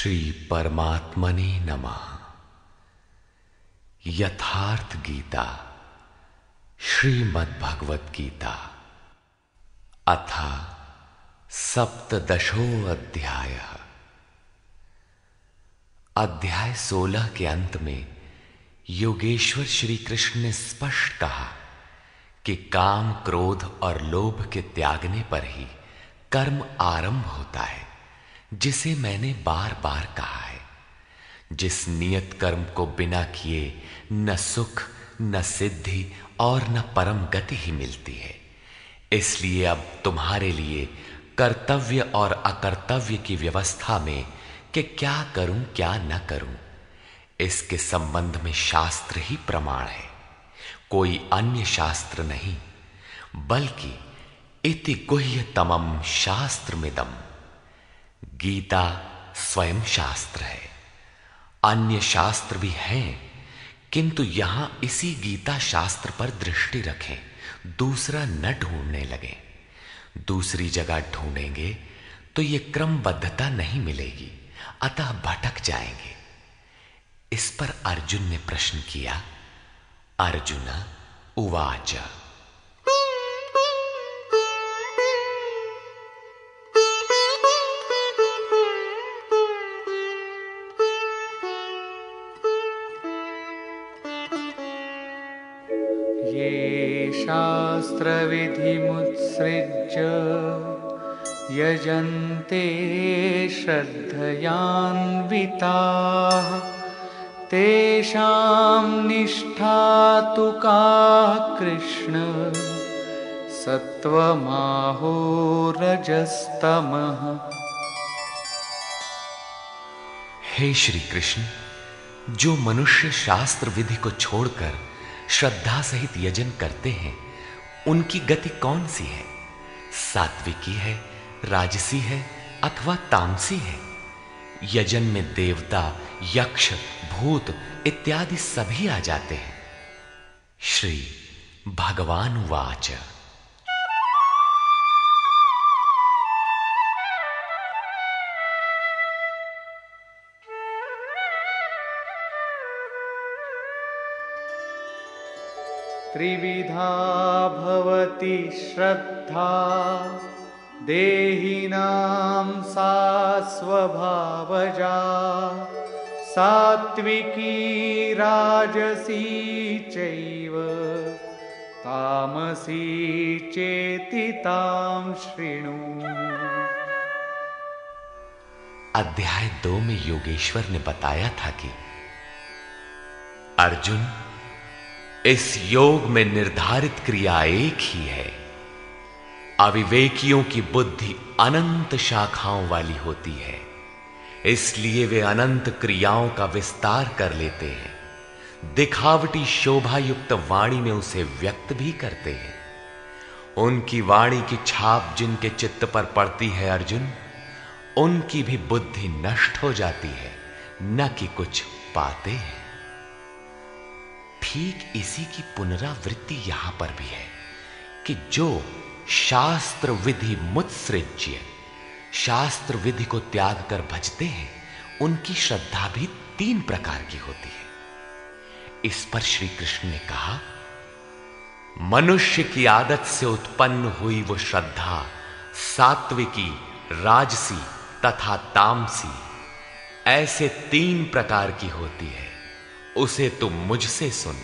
श्री परमात्मने नमः। यथार्थ गीता श्रीमद्भगवत गीता अथ सप्तदशो अध्याय। अध्याय 16 के अंत में योगेश्वर श्री कृष्ण ने स्पष्ट कहा कि काम, क्रोध और लोभ के त्यागने पर ही कर्म आरंभ होता है, जिसे मैंने बार बार कहा है। जिस नियत कर्म को बिना किए न सुख, न सिद्धि और न परम गति ही मिलती है। इसलिए अब तुम्हारे लिए कर्तव्य और अकर्तव्य की व्यवस्था में कि क्या करूं क्या न करूं, इसके संबंध में शास्त्र ही प्रमाण है, कोई अन्य शास्त्र नहीं, बल्कि इति गुह्यतमं शास्त्रमिदम्। गीता स्वयं शास्त्र है। अन्य शास्त्र भी हैं, किंतु यहां इसी गीता शास्त्र पर दृष्टि रखें, दूसरा न ढूंढने लगे। दूसरी जगह ढूंढेंगे तो ये क्रमबद्धता नहीं मिलेगी, अतः भटक जाएंगे। इस पर अर्जुन ने प्रश्न किया। अर्जुन उवाच। ये शास्त्रविधिमुत्सृज्य यजन्ते श्रद्धयान्विताः तेषां निष्ठा तु का कृष्ण सत्त्वमाहो रजस्तमः। हे श्री कृष्ण, जो मनुष्य शास्त्र विधि को छोड़कर श्रद्धा सहित यजन करते हैं, उनकी गति कौन सी है? सात्विकी है, राजसी है अथवा तामसी है? यजन में देवता, यक्ष, भूत इत्यादि सभी आ जाते हैं। श्री भगवान उवाच। त्रिविधा भवति श्रद्धा देहिनां सा स्वभावजा सात्विकी राजसी चैव तामसी चेति तां शृणु। अध्याय 2 में योगेश्वर ने बताया था कि अर्जुन, इस योग में निर्धारित क्रिया एक ही है। अविवेकियों की बुद्धि अनंत शाखाओं वाली होती है, इसलिए वे अनंत क्रियाओं का विस्तार कर लेते हैं। दिखावटी शोभा युक्त वाणी में उसे व्यक्त भी करते हैं। उनकी वाणी की छाप जिनके चित्त पर पड़ती है अर्जुन, उनकी भी बुद्धि नष्ट हो जाती है, न कि कुछ पाते हैं। ठीक इसी की पुनरावृत्ति यहां पर भी है कि जो शास्त्र विधि मुत्सृज्य, शास्त्र विधि को त्याग कर भजते हैं, उनकी श्रद्धा भी 3 प्रकार की होती है। इस पर श्री कृष्ण ने कहा, मनुष्य की आदत से उत्पन्न हुई वो श्रद्धा सात्विकी, राजसी तथा तामसी ऐसे 3 प्रकार की होती है। उसे तुम मुझसे सुन।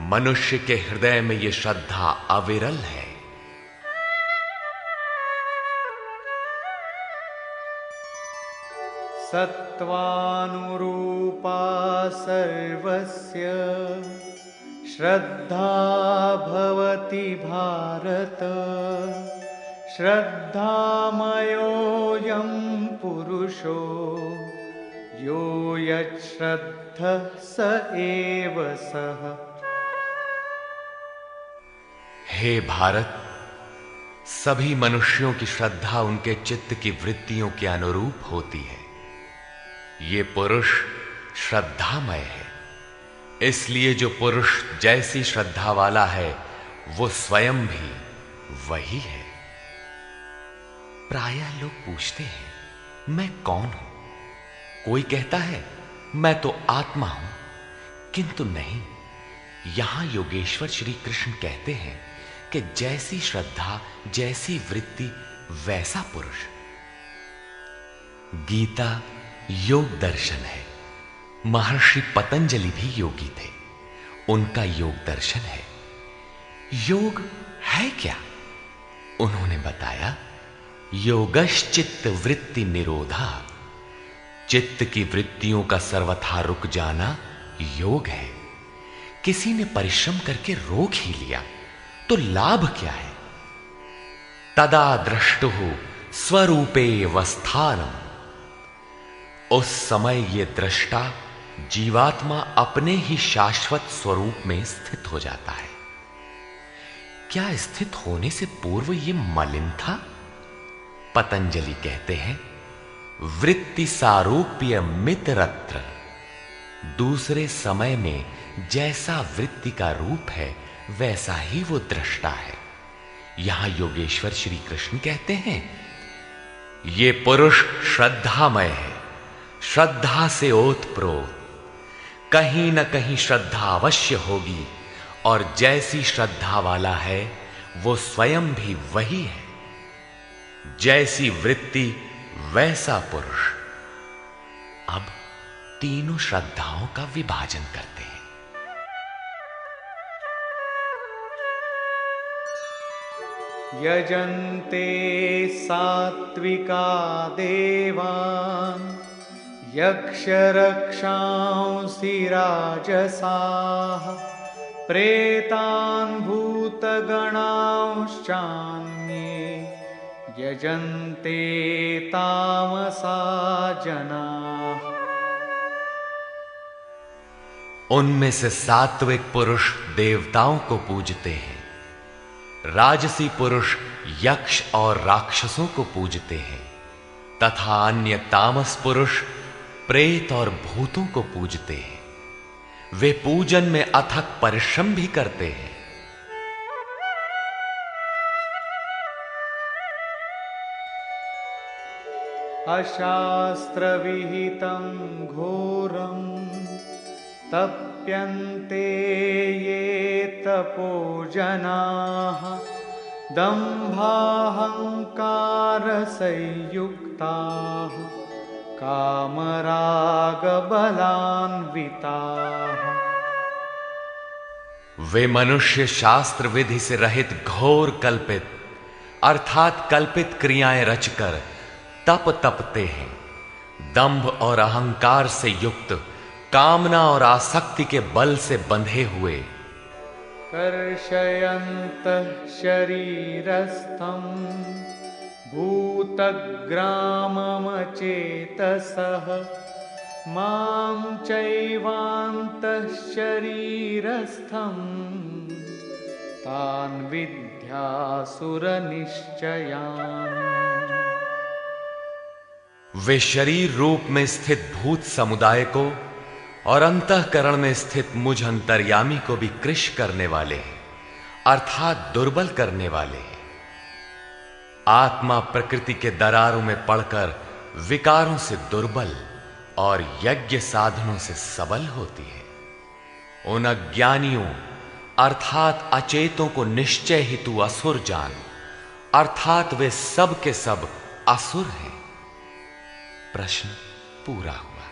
मनुष्य के हृदय में यह श्रद्धा अविरल है। सत्त्वानुरूपा सर्वस्य श्रद्धा भवति भारत श्रद्धामयोऽयं पुरुषो यो यच्छ्रद्धः स एव सः। हे भारत, सभी मनुष्यों की श्रद्धा उनके चित्त की वृत्तियों के अनुरूप होती है। ये पुरुष श्रद्धामय है, इसलिए जो पुरुष जैसी श्रद्धा वाला है, वो स्वयं भी वही है। प्रायः लोग पूछते हैं, मैं कौन हूं? कोई कहता है मैं तो आत्मा हूं, किंतु नहीं। यहां योगेश्वर श्री कृष्ण कहते हैं कि जैसी श्रद्धा, जैसी वृत्ति, वैसा पुरुष। गीता योग दर्शन है। महर्षि पतंजलि भी योगी थे, उनका योग दर्शन है। योग है क्या? उन्होंने बताया, योगश्चित्त वृत्ति निरोधा। चित्त की वृत्तियों का सर्वथा रुक जाना योग है। किसी ने परिश्रम करके रोक ही लिया तो लाभ क्या है? तदा दृष्टुः स्वरूपे वस्थानम। उस समय ये दृष्टा जीवात्मा अपने ही शाश्वत स्वरूप में स्थित हो जाता है। क्या स्थित होने से पूर्व ये मलिन था? पतंजलि कहते हैं, वृत्ति सारूप्य मित्रत्र। दूसरे समय में जैसा वृत्ति का रूप है वैसा ही वो दृष्टा है। यहां योगेश्वर श्री कृष्ण कहते हैं, ये पुरुष श्रद्धामय है, श्रद्धा से ओतप्रोत। कहीं न कहीं श्रद्धा अवश्य होगी, और जैसी श्रद्धा वाला है वो स्वयं भी वही है। जैसी वृत्ति वैसा पुरुष। अब तीनों श्रद्धाओं का विभाजन करते हैं। यजन्ते सात्विका देवान् यक्षरक्षांसि राजसाः प्रेतान् भूतगणांश्चान्ये यजन्ते तामसा जनाः। उनमें से सात्विक पुरुष देवताओं को पूजते हैं, राजसी पुरुष यक्ष और राक्षसों को पूजते हैं, तथा अन्य तामस पुरुष प्रेत और भूतों को पूजते हैं। वे पूजन में अथक परिश्रम भी करते हैं। अशास्त्र विहितं घोरं तप्यन्ते ये तपो जनाः दम्भाहंकार संयुक्ताः कामरागबलान्विताः। वे मनुष्य शास्त्र विधि से रहित घोर कल्पित अर्थात कल्पित क्रियाएं रचकर तप तपते हैं। दंभ और अहंकार से युक्त, कामना और आसक्ति के बल से बंधे हुए, कर्षयन्तः शरीरस्थं भूतग्राममचेतसः मां चैवान्तः शरीरस्थं तान् विद्यासुरनिश्चयान्। वे शरीर रूप में स्थित भूत समुदाय को और अंतःकरण में स्थित मुझ अंतर्यामी को भी कृश करने वाले हैं, अर्थात दुर्बल करने वाले हैं। आत्मा प्रकृति के दरारों में पड़कर विकारों से दुर्बल और यज्ञ साधनों से सबल होती है। उन अज्ञानियों अर्थात अचेतों को निश्चय ही तू असुर जान, अर्थात वे सब के सब असुर हैं। प्रश्न पूरा हुआ।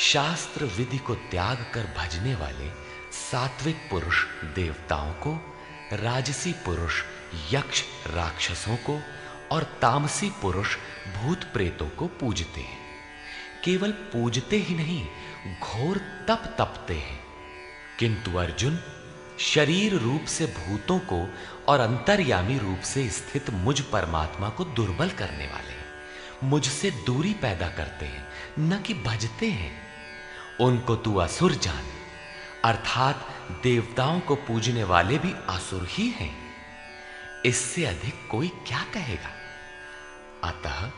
शास्त्र विधि को त्याग कर भजने वाले सात्विक पुरुष देवताओं को, राजसी पुरुष यक्ष राक्षसों को और तामसी पुरुष भूत प्रेतों को पूजते हैं। केवल पूजते ही नहीं, घोर तप तपते हैं। किंतु अर्जुन, शरीर रूप से भूतों को और अंतर्यामी रूप से स्थित मुझ परमात्मा को दुर्बल करने वाले हैं, मुझसे दूरी पैदा करते हैं, न कि भजते हैं। उनको तू असुर जान, अर्थात देवताओं को पूजने वाले भी असुर ही हैं। इससे अधिक कोई क्या कहेगा? अतः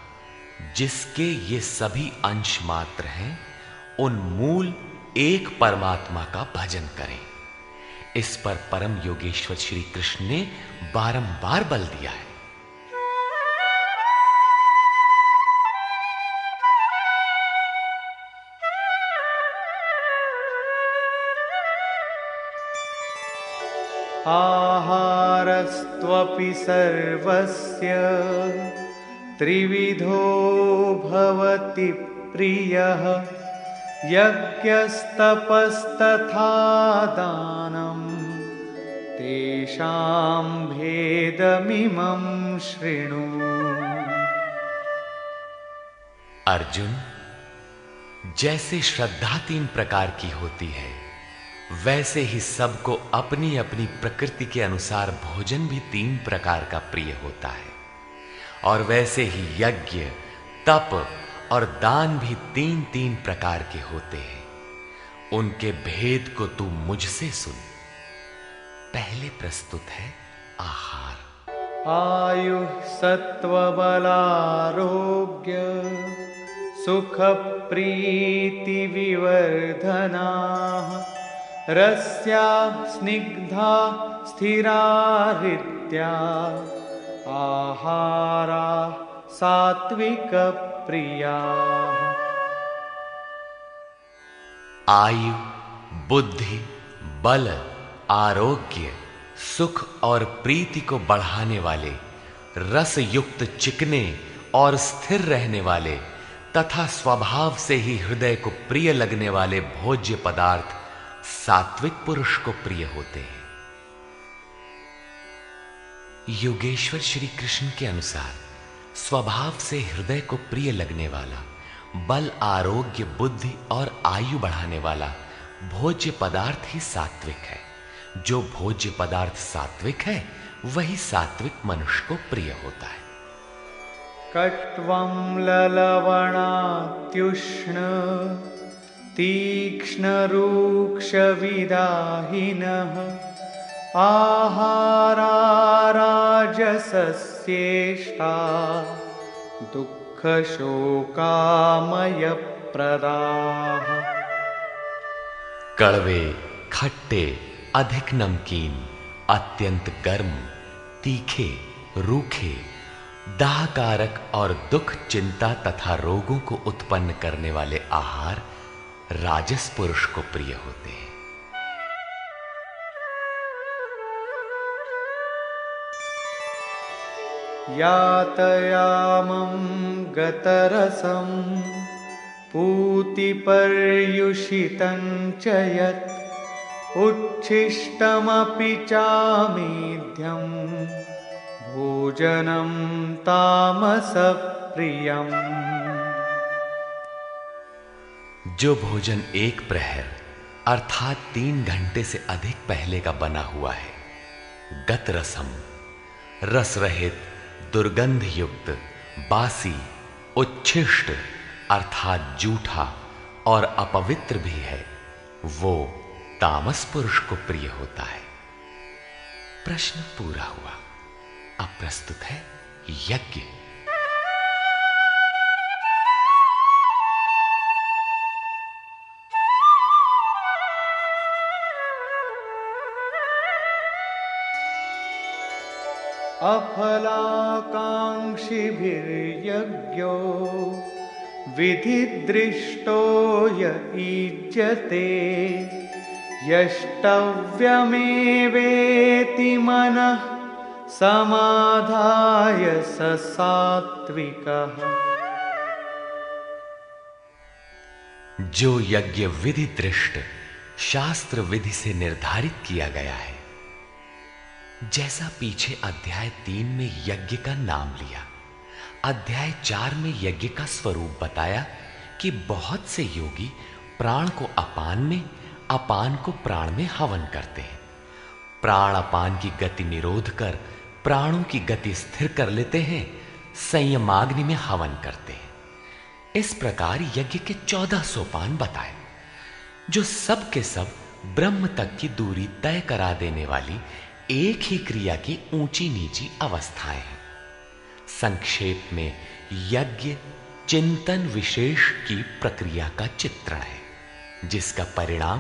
जिसके ये सभी अंश मात्र हैं, उन मूल एक परमात्मा का भजन करें। इस पर परम योगेश्वर श्री कृष्ण ने बारंबार बल दिया है। आहारस्त्वपि सर्वस्य त्रिविधो भवति प्रियः यज्ञस्तपस्तथा दानं तेषां भेदमिमं शृणु। अर्जुन, जैसे श्रद्धा 3 प्रकार की होती है, वैसे ही सबको अपनी अपनी प्रकृति के अनुसार भोजन भी 3 प्रकार का प्रिय होता है, और वैसे ही यज्ञ, तप और दान भी 3-3 प्रकार के होते हैं। उनके भेद को तू मुझसे सुन। पहले प्रस्तुत है आहार। आयु सत्वबलारोग्य सुख प्रीति विवर्धनाः रस्या स्निग्धा स्थिरा हृद्या आहारा सात्विक प्रिया। आयु, बुद्धि, बल, आरोग्य, सुख और प्रीति को बढ़ाने वाले, रस युक्त चिकने और स्थिर रहने वाले तथा स्वभाव से ही हृदय को प्रिय लगने वाले भोज्य पदार्थ सात्विक पुरुष को प्रिय होते हैं। योगेश्वर श्री कृष्ण के अनुसार स्वभाव से हृदय को प्रिय लगने वाला, बल, आरोग्य, बुद्धि और आयु बढ़ाने वाला भोज्य पदार्थ ही सात्विक है। जो भोज्य पदार्थ सात्विक है, वही सात्विक मनुष्य को प्रिय होता है। कट्वं ललवणात्युष्ण तीक्ष्ण रूक्ष विदाहिनः आहारा राजसस्येष्टा दुःख शोकामय प्रदाः। कड़वे, खट्टे, अधिक नमकीन, अत्यंत गर्म, तीखे, रूखे, दाहकारक और दुख, चिंता तथा रोगों को उत्पन्न करने वाले आहार राजस पुरुष को प्रिय होते हैं। यातयामं गतरसं पूतिपर्युषितं च यत् उच्छिष्टमपि चामेध्यं भोजनं तामसप्रियम्। जो भोजन 1 प्रहर अर्थात 3 घंटे से अधिक पहले का बना हुआ है, गत रसम, रस रहित, दुर्गंध युक्त, बासी, उच्छिष्ट अर्थात जूठा और अपवित्र भी है, वो तामस पुरुष को प्रिय होता है। प्रश्न पूरा हुआ। अब प्रस्तुत है यज्ञ। अफलाकांक्षिभिर्यज्ञो विधिदृष्टो य ईज्यते यष्टव्यमेवेति मनः समाधाय स सात्विकः। जो यज्ञ विधि दृष्ट शास्त्र विधि से निर्धारित किया गया है, जैसा पीछे अध्याय 3 में यज्ञ का नाम लिया, अध्याय 4 में यज्ञ का स्वरूप बताया कि बहुत से योगी प्राण को अपान में, अपान को प्राण में हवन करते हैं। प्राण अपान की गति निरोध कर प्राणों की गति स्थिर कर लेते हैं, संयमाग्नि में हवन करते हैं। इस प्रकार यज्ञ के 14 सोपान बताए, जो सब के सब ब्रह्म तक की दूरी तय करा देने वाली एक ही क्रिया की ऊंची नीची अवस्थाएं हैं। संक्षेप में यज्ञ चिंतन विशेष की प्रक्रिया का चित्रण है, जिसका परिणाम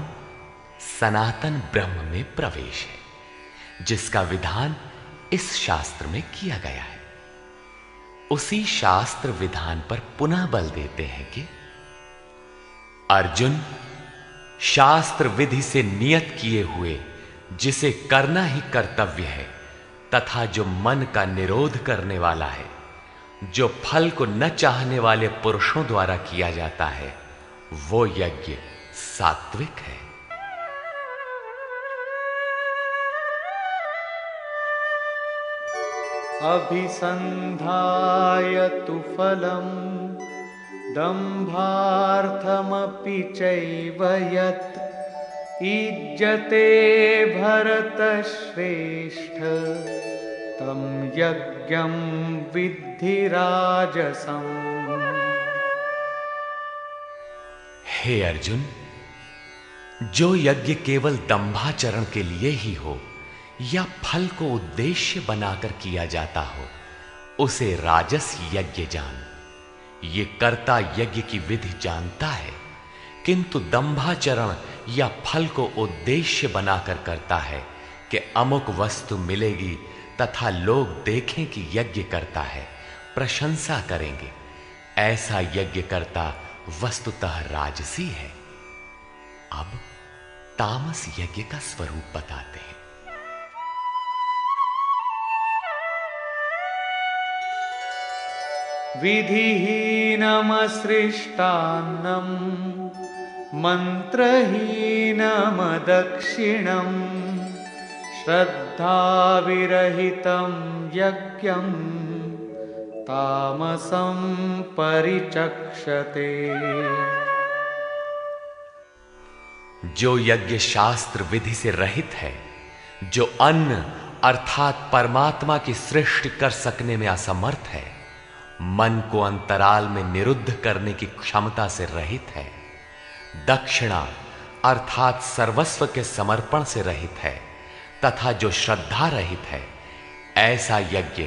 सनातन ब्रह्म में प्रवेश है, जिसका विधान इस शास्त्र में किया गया है। उसी शास्त्र विधान पर पुनः बल देते हैं कि अर्जुन, शास्त्र विधि से नियत किए हुए जिसे करना ही कर्तव्य है, तथा जो मन का निरोध करने वाला है, जो फल को न चाहने वाले पुरुषों द्वारा किया जाता है, वो यज्ञ सात्विक है। अभिसन्धाय तु फलम् दम्भार्थमपि चैव यत् ईज्जते भरतश्रेष्ठ तं यज्ञं विद्धि राजसम्। हे अर्जुन, जो यज्ञ केवल दंभाचरण के लिए ही हो या फल को उद्देश्य बनाकर किया जाता हो, उसे राजस यज्ञ जान। ये कर्ता यज्ञ की विधि जानता है, किंतु दंभाचरण या फल को उद्देश्य बनाकर करता है कि अमुक वस्तु मिलेगी तथा लोग देखें कि यज्ञ करता है, प्रशंसा करेंगे। ऐसा यज्ञ करता वस्तुतः राजसी है। अब तामस यज्ञ का स्वरूप बताते हैं। विधिहीनमसृष्टान्नं मन्त्रहीनमदक्षिणं श्रद्धाविरहितं यज्ञं तामसं परिचक्षते। जो यज्ञ शास्त्र विधि से रहित है, जो अन्न अर्थात परमात्मा की सृष्टि कर सकने में असमर्थ है, मन को अंतराल में निरुद्ध करने की क्षमता से रहित है, दक्षिणा अर्थात सर्वस्व के समर्पण से रहित है, तथा जो श्रद्धा रहित है, ऐसा यज्ञ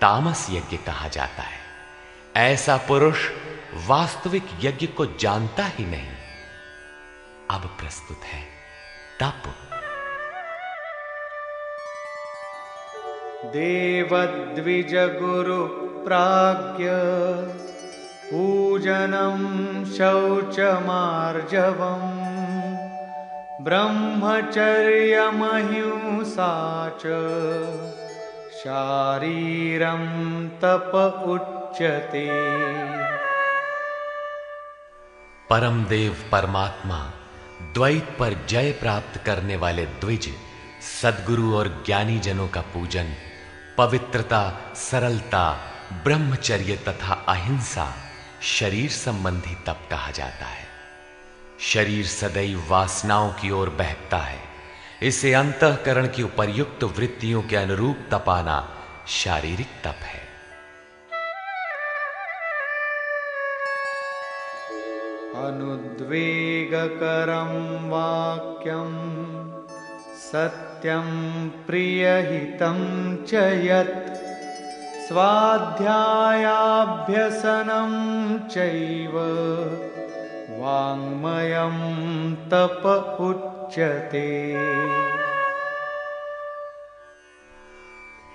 तामस यज्ञ कहा जाता है। ऐसा पुरुष वास्तविक यज्ञ को जानता ही नहीं। अब प्रस्तुत है तप। देवद्विज गुरु प्राज्ञ पूजनं शौचमार्जवम् ब्रह्मचर्यमहिंसा च शारीरं तप उच्यते। परम देव परमात्मा द्वैत पर जय प्राप्त करने वाले द्विज, सद्गुरु और ज्ञानी जनों का पूजन, पवित्रता, सरलता, ब्रह्मचर्य तथा अहिंसा शरीर संबंधी तप कहा जाता है। शरीर सदैव वासनाओं की ओर बहकता है, इसे अंतःकरण की उपर्युक्त वृत्तियों के अनुरूप तपाना शारीरिक तप है। अनुद्वेगकरं वाक्यं सत्यं प्रियहितं च यत् स्वाध्यायाभ्यसनं चैव वाङ्मयं तप उच्यते।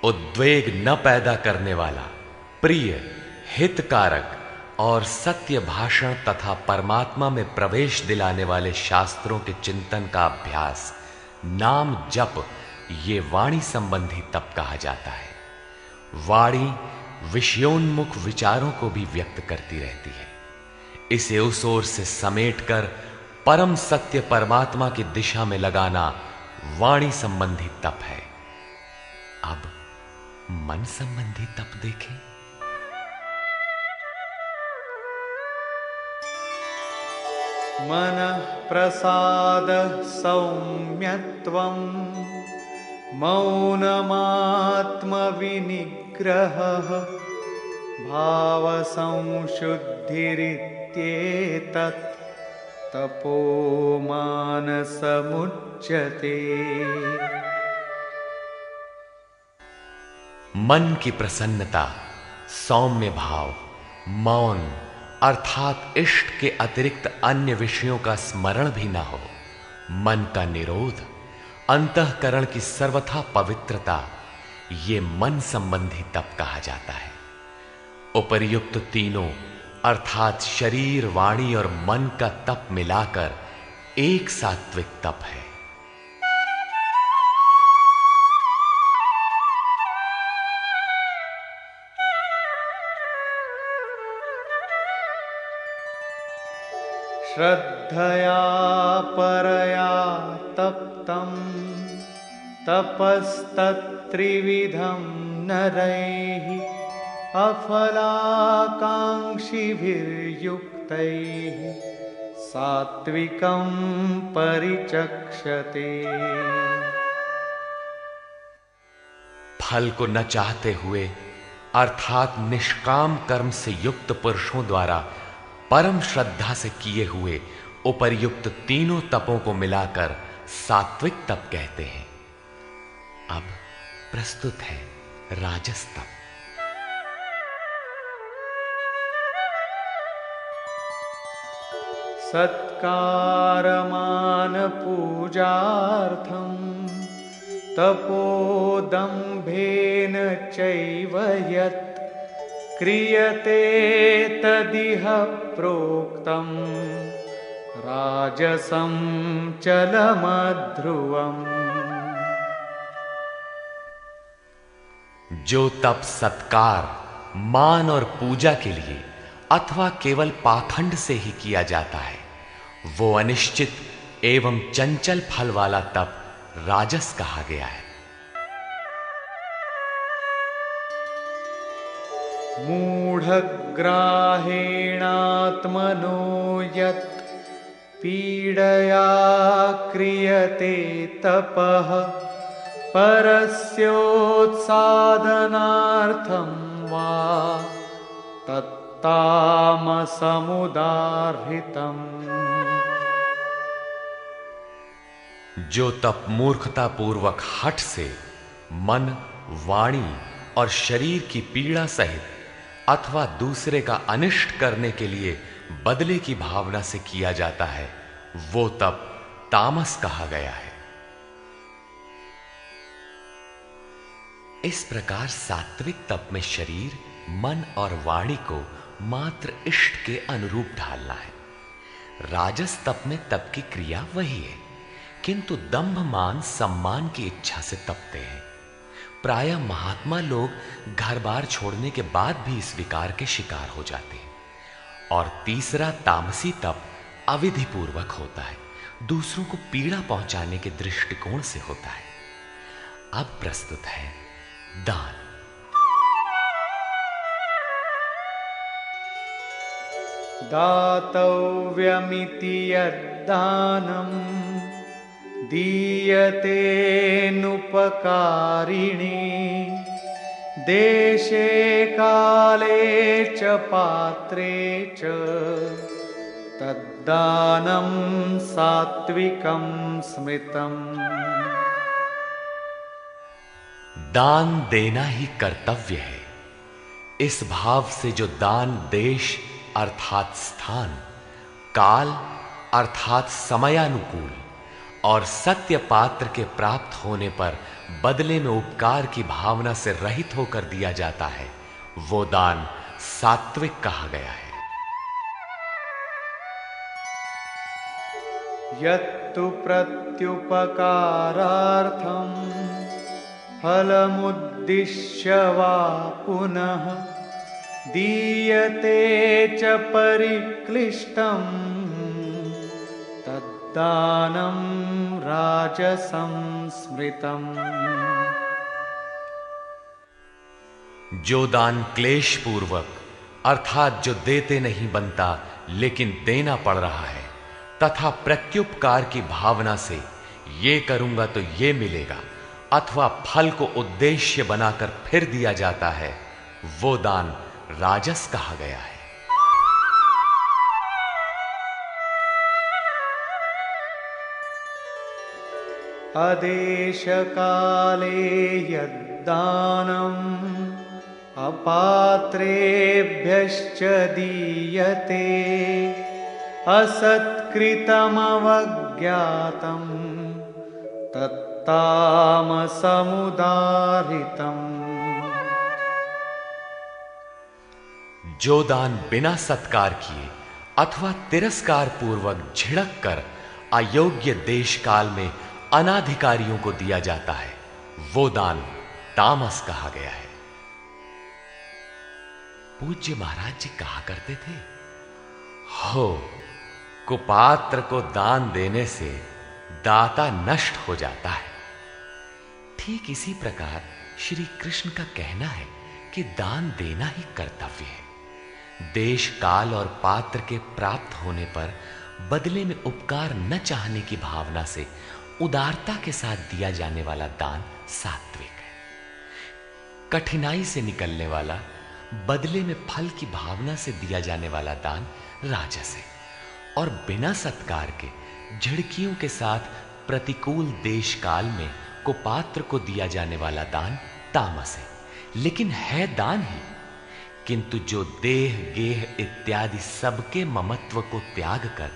उद्वेग न पैदा करने वाला, प्रिय, हितकारक और सत्य भाषण तथा परमात्मा में प्रवेश दिलाने वाले शास्त्रों के चिंतन का अभ्यास, नाम जप, ये वाणी संबंधी तप कहा जाता है। वाणी विषयोन्मुख विचारों को भी व्यक्त करती रहती है। इसे उस ओर से समेटकर परम सत्य परमात्मा की दिशा में लगाना वाणी संबंधी तप है। अब मन संबंधी तप देखें। मनः प्रसाद सौम्यत्वं मौनमात्मविनिग्रहः भावसंशुद्धिरित्येतत् तपो मानसमुच्यते। मन की प्रसन्नता, सौम्य भाव, मौन अर्थात इष्ट के अतिरिक्त अन्य विषयों का स्मरण भी न हो, मन का निरोध, अंतःकरण की सर्वथा पवित्रता, ये मन संबंधी तप कहा जाता है। उपर्युक्त तीनों अर्थात शरीर, वाणी और मन का तप मिलाकर एक सात्विक तप है। श्रद्धया परया तप्तं तपस्तत्त्रिविधं नरैः अफलाकाङ्क्षिभिर्युक्तैः सात्विकं परिचक्षते। फल को न चाहते हुए अर्थात निष्काम कर्म से युक्त पुरुषों द्वारा परम श्रद्धा से किए हुए उपर्युक्त तीनों तपों को मिलाकर सात्विक तप कहते हैं। अब प्रस्तुत है राजस तप। सत्कारमान पूजार्थं तपोदम्भेन चैव यत् क्रियते तदिह प्रोक्तं राजसं चलमध्रुवम्। जो तप सत्कार, मान और पूजा के लिए अथवा केवल पाखंड से ही किया जाता है, वो अनिश्चित एवं चंचल फल वाला तप राजस कहा गया है। मूढ़ग्राहेणात्मनो यत् पीडया क्रियते तपः परस्योत्साधनार्थं वा तत्तामसमुदाहृतम्। जो तप मूर्खता पूर्वक हठ से मन, वाणी और शरीर की पीड़ा सहित अथवा दूसरे का अनिष्ट करने के लिए बदले की भावना से किया जाता है, वो तप तामस कहा गया है। इस प्रकार सात्विक तप में शरीर, मन और वाणी को मात्र इष्ट के अनुरूप ढालना है। राजस तप में तप की क्रिया वही है, किंतु दंभ मान सम्मान की इच्छा से तपते हैं। प्रायः महात्मा लोग घर बार छोड़ने के बाद भी इस विकार के शिकार हो जाते हैं। और तीसरा तामसी तप अविधि पूर्वक होता है, दूसरों को पीड़ा पहुंचाने के दृष्टिकोण से होता है। अब प्रस्तुत है दान। दातव्यमिति यद्दानम् दीयतेऽनुपकारिणे देशे काले च पात्रे च तद्दानं सात्विकं स्मृतम्। दान देना ही कर्तव्य है। इस भाव से जो दान देश अर्थात स्थान, काल अर्थात समयानुकूल और सत्य पात्र के प्राप्त होने पर बदले में उपकार की भावना से रहित होकर दिया जाता है, वो दान सात्विक कहा गया है। यत्तु प्रत्युपकारार्थं फलमुद्दिश्य वा पुनः दीयते च परिक्लिष्टं तद्दानं राजसं स्मृतम्। जो दान क्लेश पूर्वक अर्थात जो देते नहीं बनता लेकिन देना पड़ रहा है तथा प्रत्युपकार की भावना से ये करूंगा तो ये मिलेगा अथवा फल को उद्देश्य बनाकर फिर दिया जाता है, वो दान राजस कहा गया है। आदेश काले यद्दानम् अपात्रेभ्यश्च दीयते असत्कृतमवज्ञातं तत्तामसमुदाहृतम्। जो दान बिना सत्कार किए अथवा तिरस्कार पूर्वक झिड़क कर अयोग्य देश काल में अनाधिकारियों को दिया जाता है, वो दान तामस कहा गया है। पूज्य महाराज जी कहा करते थे, हो कुपात्र को दान देने से दाता नष्ट हो जाता है। ठीक इसी प्रकार श्री कृष्ण का कहना है कि दान देना ही कर्तव्य है। देश, काल और पात्र के प्राप्त होने पर बदले में उपकार न चाहने की भावना से उदारता के साथ दिया जाने वाला दान सात्विक है। कठिनाई से निकलने वाला, बदले में फल की भावना से दिया जाने वाला दान राजस है और बिना सत्कार के झिड़कियों के साथ प्रतिकूल देश काल में कुपात्र को दिया जाने वाला दान तामस है, लेकिन है दान ही। किंतु जो देह, गेह इत्यादि सबके ममत्व को त्याग कर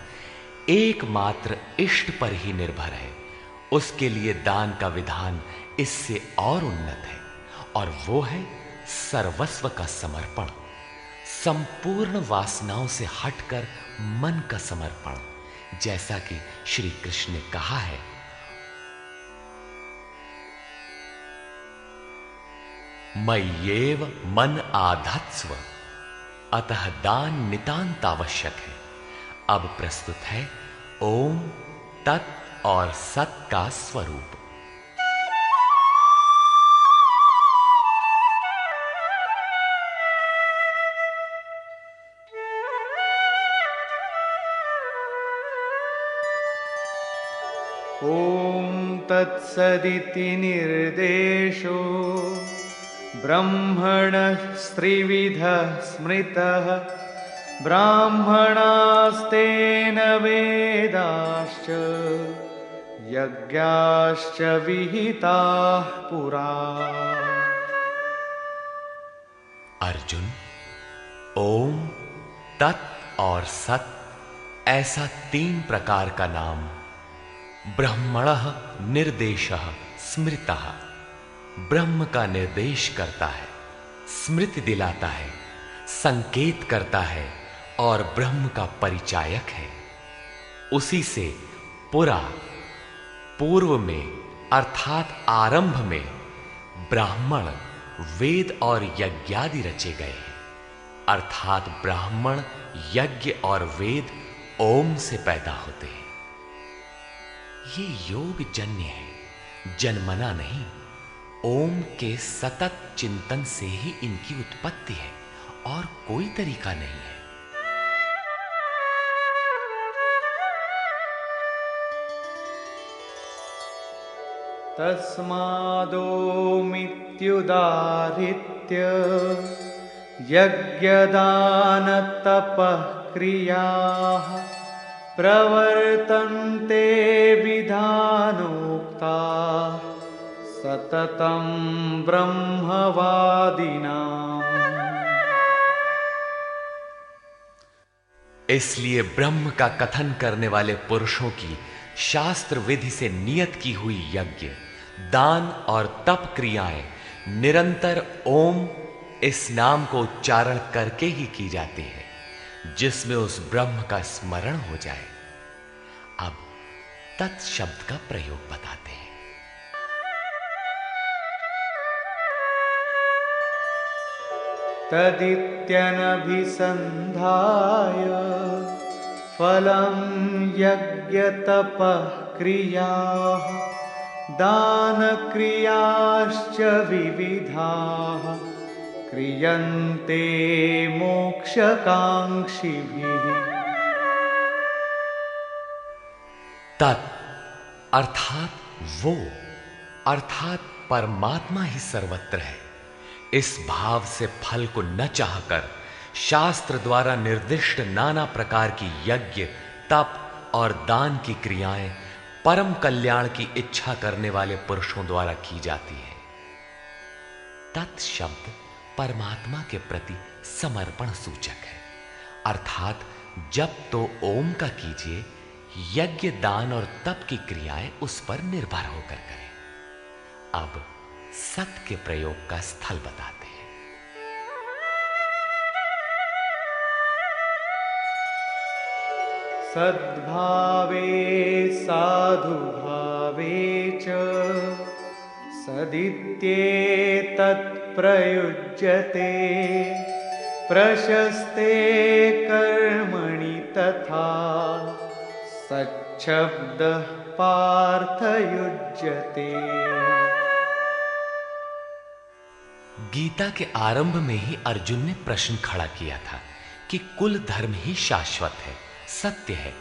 एकमात्र इष्ट पर ही निर्भर है, उसके लिए दान का विधान इससे और उन्नत है, और वो है सर्वस्व का समर्पण, संपूर्ण वासनाओं से हटकर मन का समर्पण। जैसा कि श्री कृष्ण ने कहा है, मय्येव मन आधत्स्व, अतः दान नितांत आवश्यक है। अब प्रस्तुत है ओम, तत् और सत का स्वरूप। ॐ तत्सदिति निर्देशो ब्रह्मणः स्त्रिविधः स्मृतः ब्राह्मणास्तेन वेदाश्च यज्ञाश्च विहिताः पुरा। अर्जुन, ओम, तत् और सत ऐसा 3 प्रकार का नाम ब्रह्मणः निर्देशः स्मृतः, ब्रह्म का निर्देश करता है, स्मृति दिलाता है, संकेत करता है और ब्रह्म का परिचायक है। उसी से पुरा, पूर्व में अर्थात आरंभ में ब्राह्मण, वेद और यज्ञादि रचे गए हैं। अर्थात ब्राह्मण, यज्ञ और वेद ओम से पैदा होते हैं। ये योग जन्य है, जन्मना नहीं। ओम के सतत चिंतन से ही इनकी उत्पत्ति है और कोई तरीका नहीं है। तस्मादोमित्युदाहृत्य यज्ञदानतपः क्रियाः प्रवर्तन्ते विधानोक्ता सततं ब्रह्मवादिनाम्। इसलिए ब्रह्म का कथन करने वाले पुरुषों की शास्त्र विधि से नियत की हुई यज्ञ, दान और तप क्रियाएं निरंतर ओम इस नाम को उच्चारण करके ही की जाती है, जिसमें उस ब्रह्म का स्मरण हो जाए। अब तत् शब्द का प्रयोग बताते हैं। तदित्यनभिसन्धाय फलं यज्ञतपः क्रियाः दानक्रियाश्च विविधाः क्रियन्ते मोक्षकांक्षिभिः। तत् अर्थात वो, अर्थात परमात्मा ही सर्वत्र है। इस भाव से फल को न चाहकर शास्त्र द्वारा निर्दिष्ट नाना प्रकार की यज्ञ, तप और दान की क्रियाएं परम कल्याण की इच्छा करने वाले पुरुषों द्वारा की जाती है। तत् शब्द परमात्मा के प्रति समर्पण सूचक है। अर्थात जब तो ओम का कीजिए, यज्ञ, दान और तप की क्रियाएं उस पर निर्भर होकर करें। अब सत के प्रयोग का स्थल बताते हैं। सद्भावे साधुभावे च सदित्येतत् प्रयुज्यते प्रशस्ते कर्मणि तथा सच्छब्दः पार्थ युज्यते। गीता के आरंभ में ही अर्जुन ने प्रश्न खड़ा किया था कि कुल धर्म ही शाश्वत है, सत्य है।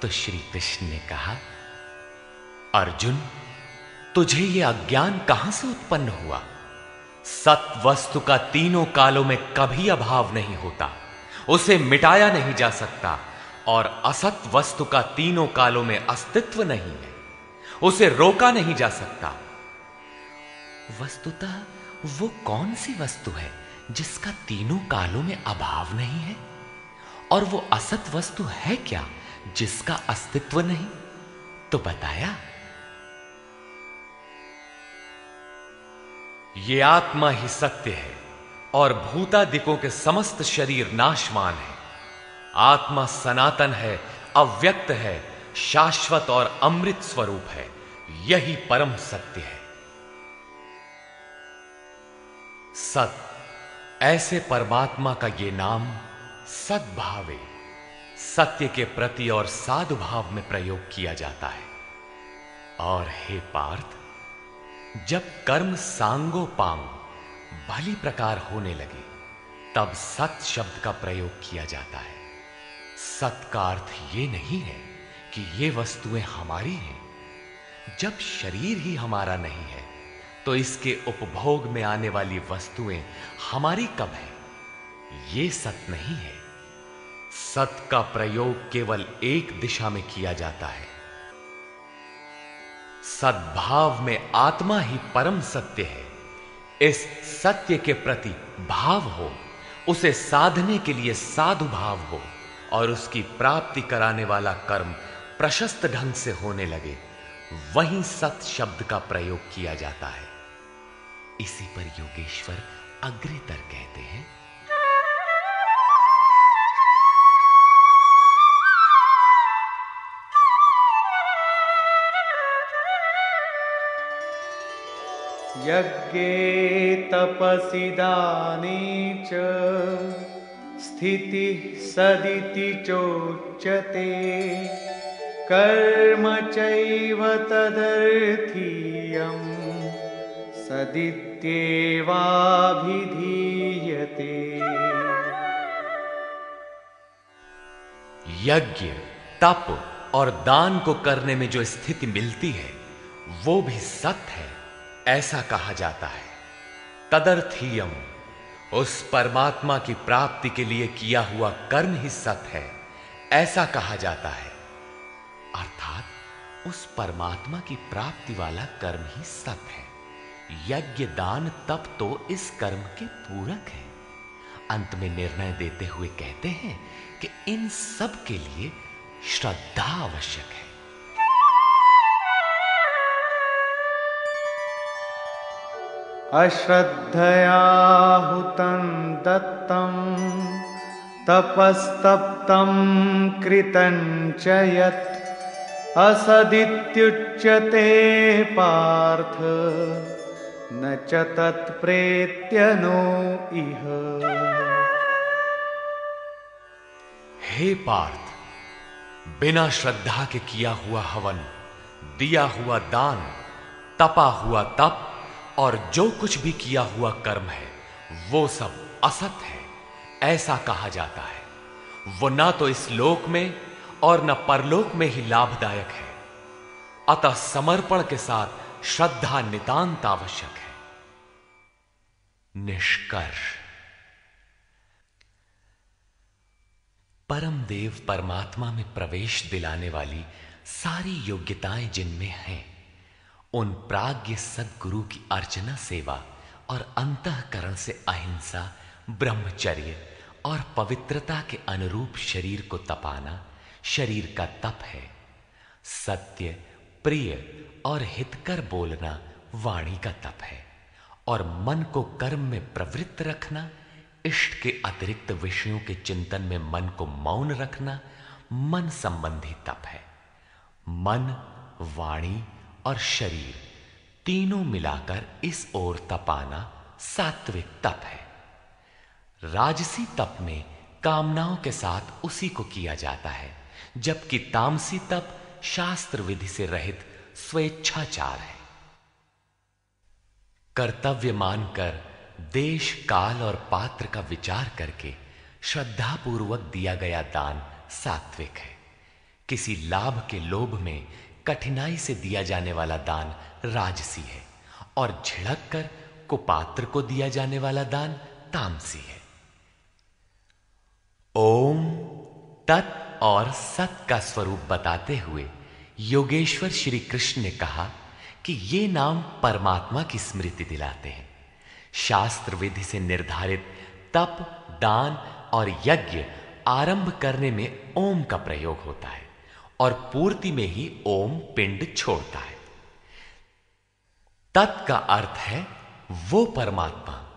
तो श्री कृष्ण ने कहा, अर्जुन, तुझे यह अज्ञान कहां से उत्पन्न हुआ? सत वस्तु का तीनों कालों में कभी अभाव नहीं होता, उसे मिटाया नहीं जा सकता। और असत वस्तु का तीनों कालों में अस्तित्व नहीं है, उसे रोका नहीं जा सकता। वस्तुतः वो कौन सी वस्तु है जिसका तीनों कालों में अभाव नहीं है? और वो असत वस्तु है क्या जिसका अस्तित्व नहीं? तो बताया, ये आत्मा ही सत्य है और भूतादिकों के समस्त शरीर नाशवान है। आत्मा सनातन है, अव्यक्त है, शाश्वत और अमृत स्वरूप है। यही परम सत्य है। सत, ऐसे परमात्मा का ये नाम सद्भावे, सत्य के प्रति और साधु भाव में प्रयोग किया जाता है। और हे पार्थ, जब कर्म सांगो पांग भली प्रकार होने लगे, तब सत शब्द का प्रयोग किया जाता है। सत का अर्थ ये नहीं है कि ये वस्तुएं हमारी हैं। जब शरीर ही हमारा नहीं है, तो इसके उपभोग में आने वाली वस्तुएं हमारी कब है? ये सत नहीं है। सत का प्रयोग केवल एक दिशा में किया जाता है। सद्भाव में आत्मा ही परम सत्य है। इस सत्य के प्रति भाव हो, उसे साधने के लिए साधु भाव हो और उसकी प्राप्ति कराने वाला कर्म प्रशस्त ढंग से होने लगे, वहीं सत शब्द का प्रयोग किया जाता है। इसी पर योगेश्वर अग्रेतर कहते हैं, यज्ञे तपसि दाने च स्थितिः सदिति चोच्यते। कर्म चैव तदर्थीयं सदित्येवाभिधीयते। यज्ञ, तप और दान को करने में जो स्थिति मिलती है, वो भी सत है, ऐसा कहा जाता है। तदर्थीयम, उस परमात्मा की प्राप्ति के लिए किया हुआ कर्म ही सत है, ऐसा कहा जाता है। अर्थात उस परमात्मा की प्राप्ति वाला कर्म ही सत है। यज्ञ, दान, तप तो इस कर्म के पूरक हैं। अंत में निर्णय देते हुए कहते हैं कि इन सब के लिए श्रद्धा आवश्यक है। अश्रद्धया हुतं दत्तं तपस्तप्तं कृतं च यत् असदित्युच्यते पार्थ न च तत्प्रेत्य नो इह। हे पार्थ, बिना श्रद्धा के किया हुआ हवन, दिया हुआ दान, तपा हुआ तप और जो कुछ भी किया हुआ कर्म है, वो सब असत है, ऐसा कहा जाता है। वो ना तो इस लोक में और न परलोक में ही लाभदायक है। अतः समर्पण के साथ श्रद्धा नितांत आवश्यक है। निष्कर्ष, परम देव परमात्मा में प्रवेश दिलाने वाली सारी योग्यताएं जिनमें हैं, उन प्राज्ञ सद्गुरु की अर्चना, सेवा और अंतःकरण से अहिंसा, ब्रह्मचर्य और पवित्रता के अनुरूप शरीर को तपाना शरीर का तप है। सत्य, प्रिय और हितकर बोलना वाणी का तप है। और मन को कर्म में प्रवृत्त रखना, इष्ट के अतिरिक्त विषयों के चिंतन में मन को मौन रखना मन संबंधी तप है। मन, वाणी और शरीर तीनों मिलाकर इस ओर तपाना सात्विक तप है। राजसी तप में कामनाओं के साथ उसी को किया जाता है, जबकि तामसी तप शास्त्र विधि से रहित स्वेच्छाचार है। कर्तव्य मानकर देश, काल और पात्र का विचार करके श्रद्धापूर्वक दिया गया दान सात्विक है। किसी लाभ के लोभ में कठिनाई से दिया जाने वाला दान राजसी है और झिड़क कर कुपात्र को दिया जाने वाला दान तामसी है। ओम तत् और सत का स्वरूप बताते हुए योगेश्वर श्री कृष्ण ने कहा कि ये नाम परमात्मा की स्मृति दिलाते हैं। शास्त्र विधि से निर्धारित तप, दान और यज्ञ आरंभ करने में ओम का प्रयोग होता है और पूर्ति में ही ओम पिंड छोड़ता है। तत् का अर्थ है वो परमात्मा,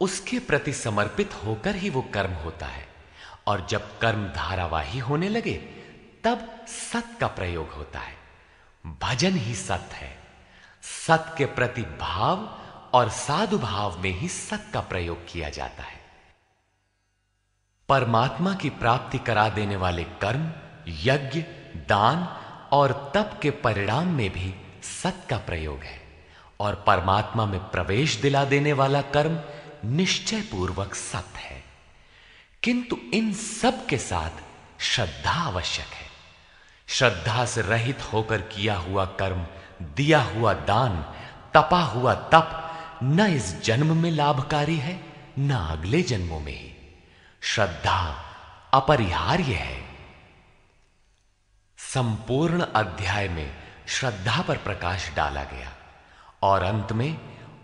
उसके प्रति समर्पित होकर ही वो कर्म होता है, और जब कर्म धारावाही होने लगे तब सत का प्रयोग होता है। भजन ही सत है। सत के प्रति भाव और साधु भाव में ही सत का प्रयोग किया जाता है। परमात्मा की प्राप्ति करा देने वाले कर्म, यज्ञ, दान और तप के परिणाम में भी सत का प्रयोग है, और परमात्मा में प्रवेश दिला देने वाला कर्म निश्चय पूर्वक सत है। किंतु इन सब के साथ श्रद्धा आवश्यक है। श्रद्धा से रहित होकर किया हुआ कर्म, दिया हुआ दान, तपा हुआ तप न इस जन्म में लाभकारी है न अगले जन्मों में ही। श्रद्धा अपरिहार्य है। संपूर्ण अध्याय में श्रद्धा पर प्रकाश डाला गया और अंत में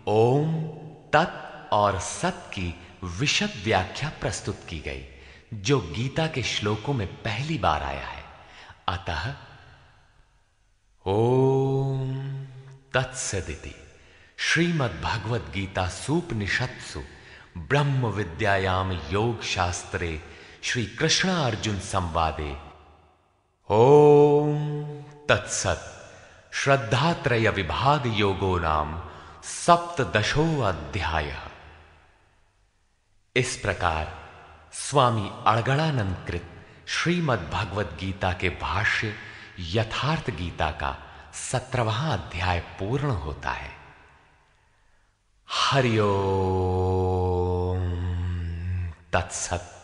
ओम, तत् और सत की विशद व्याख्या प्रस्तुत की गई, जो गीता के श्लोकों में पहली बार आया है। अतः ओम तत्सदिति श्रीमद्भगवद गीता सूपनिषत्सु ब्रह्म विद्यायाम योग शास्त्रे श्री कृष्ण अर्जुन संवादे ओम तत्सत् श्रद्धात्रय विभाग योगो नाम सप्तदशो अध्यायः। इस प्रकार स्वामी अड़गड़ानंद कृत श्रीमद् भगवद गीता के भाष्य यथार्थ गीता का 17वां अध्याय पूर्ण होता है। हरि ओम तत्सत्।